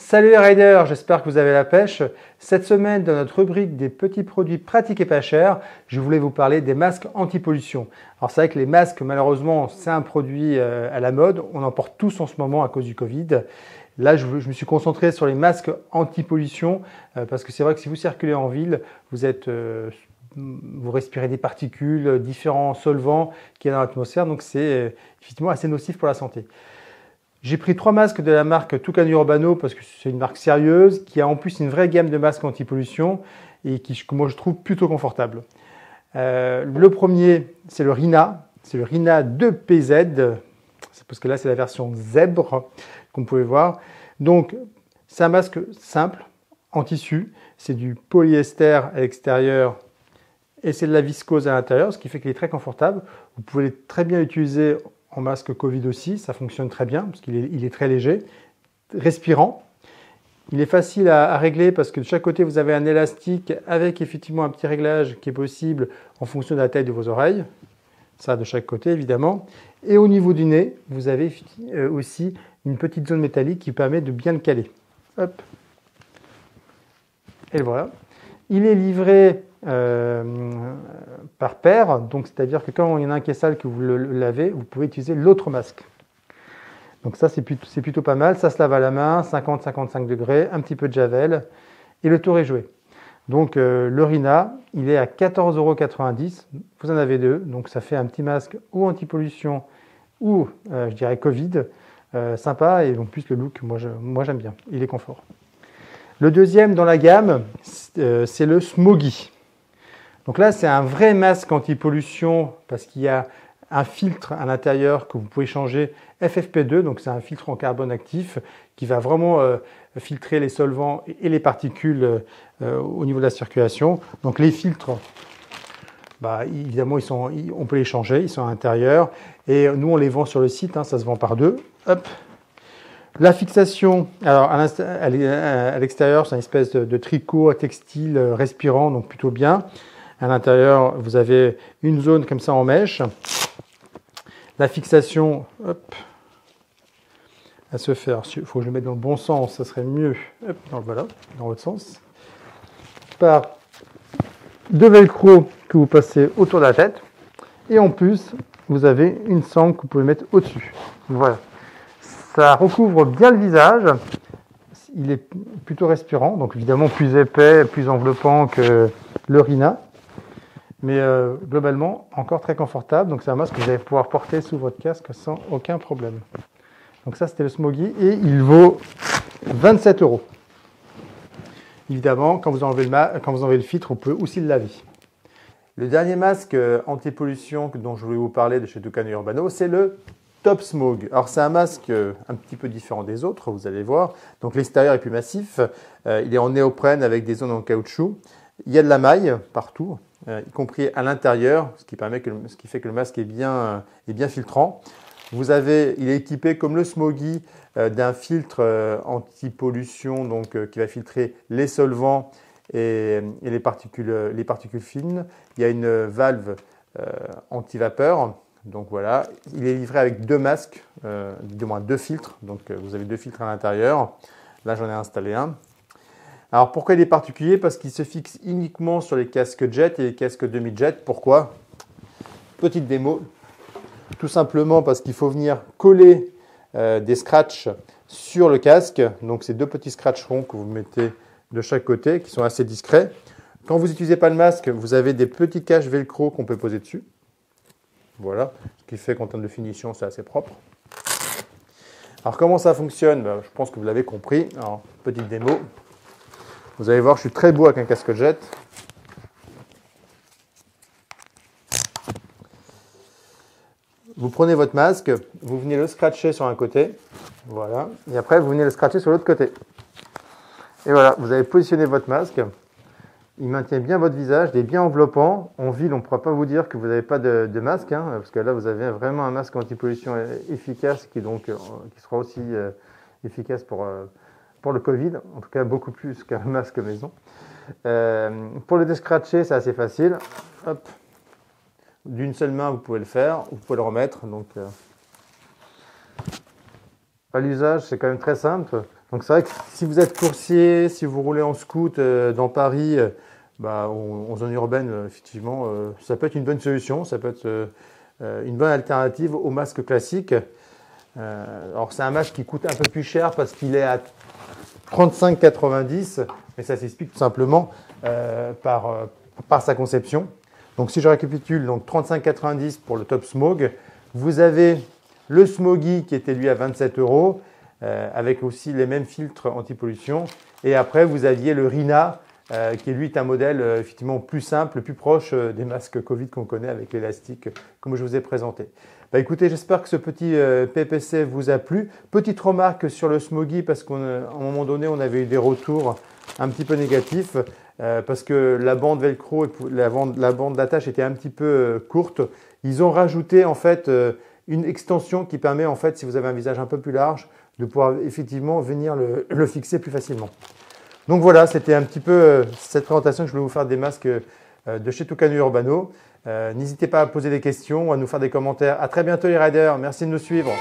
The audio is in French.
Salut les riders, j'espère que vous avez la pêche. Cette semaine, dans notre rubrique des petits produits pratiques et pas chers, je voulais vous parler des masques anti-pollution. Alors c'est vrai que les masques, malheureusement, c'est un produit à la mode. On en porte tous en ce moment à cause du Covid. Là, je me suis concentré sur les masques anti-pollution parce que c'est vrai que si vous circulez en ville, vous respirez des particules, différents solvants qu'il y a dans l'atmosphère. Donc c'est effectivement assez nocif pour la santé. J'ai pris 3 masques de la marque Tucano Urbano parce que c'est une marque sérieuse qui a en plus une vraie gamme de masques anti-pollution et que moi je trouve plutôt confortable. Le premier, c'est le Rina. C'est le Rina 2PZ. C'est parce que là, c'est la version zèbre, comme vous pouvez voir. Donc, c'est un masque simple, en tissu. C'est du polyester à l'extérieur et c'est de la viscose à l'intérieur, ce qui fait qu'il est très confortable. Vous pouvez très bien l'utiliser en masque Covid aussi, ça fonctionne très bien parce qu'il est très léger, respirant. Il est facile à régler parce que de chaque côté vous avez un élastique avec effectivement un petit réglage qui est possible en fonction de la taille de vos oreilles. Ça de chaque côté évidemment. Et au niveau du nez, vous avez aussi une petite zone métallique qui permet de bien le caler. Hop. Et voilà. Il est livré par paire, donc c'est-à-dire que quand il y en a un qui est sale que vous le lavez, vous pouvez utiliser l'autre masque. Donc ça c'est plutôt pas mal, ça se lave à la main, 50-55 degrés, un petit peu de javel et le tour est joué. Donc le Rina, il est à 14,90 €, vous en avez deux, donc ça fait un petit masque ou anti-pollution ou je dirais Covid, sympa et en plus le look, moi j'aime bien, il est confort. Le deuxième dans la gamme, c'est le Smoggy. Donc là, c'est un vrai masque anti-pollution parce qu'il y a un filtre à l'intérieur que vous pouvez changer FFP2, donc c'est un filtre en carbone actif qui va vraiment filtrer les solvants et les particules au niveau de la circulation. Donc les filtres, évidemment, on peut les changer, ils sont à l'intérieur et nous on les vend sur le site, ça se vend par deux. Hop. La fixation, alors à l'extérieur, c'est une espèce de tricot à textile respirant, donc plutôt bien. À l'intérieur, vous avez une zone comme ça en mèche. La fixation, hop, à se faire. Il faut que je le mette dans le bon sens, ça serait mieux. Hop, dans l'autre sens. Par deux velcro que vous passez autour de la tête. Et en plus, vous avez une sangle que vous pouvez mettre au-dessus. Voilà. Ça recouvre bien le visage. Il est plutôt respirant, donc évidemment plus épais, plus enveloppant que le Rina. Mais globalement, encore très confortable. Donc c'est un masque que vous allez pouvoir porter sous votre casque sans aucun problème. Donc ça, c'était le Smoggy et il vaut 27 €. Évidemment, quand vous enlevez le filtre, vous pouvez aussi le laver. Le dernier masque anti-pollution dont je voulais vous parler de chez Tucano Urbano, c'est le Top Smog. Alors c'est un masque un petit peu différent des autres, vous allez voir. Donc l'extérieur est plus massif, il est en néoprène avec des zones en caoutchouc. Il y a de la maille partout, y compris à l'intérieur, ce qui fait que le masque est bien filtrant. Il est équipé comme le Smoggy d'un filtre anti-pollution qui va filtrer les solvants et les particules fines. Il y a une valve anti-vapeur. Donc voilà, il est livré avec deux masques, du moins deux filtres. Donc vous avez deux filtres à l'intérieur. Là, j'en ai installé un. Alors pourquoi il est particulier? Parce qu'il se fixe uniquement sur les casques jet et les casques demi-jet. Pourquoi? Petite démo. Tout simplement parce qu'il faut venir coller des scratchs sur le casque. Donc c'est deux petits scratchs ronds que vous mettez de chaque côté qui sont assez discrets. Quand vous n'utilisez pas le masque, vous avez des petits caches velcro qu'on peut poser dessus. Voilà, ce qui fait qu'en termes de finition, c'est assez propre. Alors comment ça fonctionne? Je pense que vous l'avez compris. Alors, petite démo. Vous allez voir, je suis très beau avec un casque jet. Vous prenez votre masque, vous venez le scratcher sur un côté. Voilà. Et après, vous venez le scratcher sur l'autre côté. Et voilà, vous avez positionné votre masque. Il maintient bien votre visage, il est bien enveloppant. En ville, on ne pourra pas vous dire que vous n'avez pas de masque, parce que là, vous avez vraiment un masque anti-pollution efficace qui sera aussi efficace pour le Covid, en tout cas beaucoup plus qu'un masque maison. Pour le descratcher, c'est assez facile. Hop. D'une seule main, vous pouvez le faire, vous pouvez le remettre. Donc, à l'usage, c'est quand même très simple. Donc c'est vrai que si vous êtes coursier, si vous roulez en scoot dans Paris, en zone urbaine, effectivement, ça peut être une bonne solution, ça peut être une bonne alternative au masque classique. Alors c'est un masque qui coûte un peu plus cher parce qu'il est à 35,90 €, mais ça s'explique tout simplement par sa conception. Donc si je récapitule, donc 35,90 € pour le Top Smog. Vous avez le Smogy qui était lui à 27 €, avec aussi les mêmes filtres anti-pollution. Et après, vous aviez le Rina, qui lui est un modèle effectivement plus simple, plus proche des masques Covid qu'on connaît avec l'élastique, comme je vous ai présenté. Écoutez, j'espère que ce petit PPC vous a plu. Petite remarque sur le Smogy, parce qu'à un moment donné, on avait eu des retours un petit peu négatifs, parce que la bande velcro et la bande d'attache était un petit peu courte. Ils ont rajouté en fait une extension qui permet en fait, si vous avez un visage un peu plus large, de pouvoir effectivement venir le fixer plus facilement. Donc voilà, c'était un petit peu cette présentation que je voulais vous faire des masques de chez Tucano Urbano. N'hésitez pas à poser des questions, à nous faire des commentaires. À très bientôt les riders, merci de nous suivre.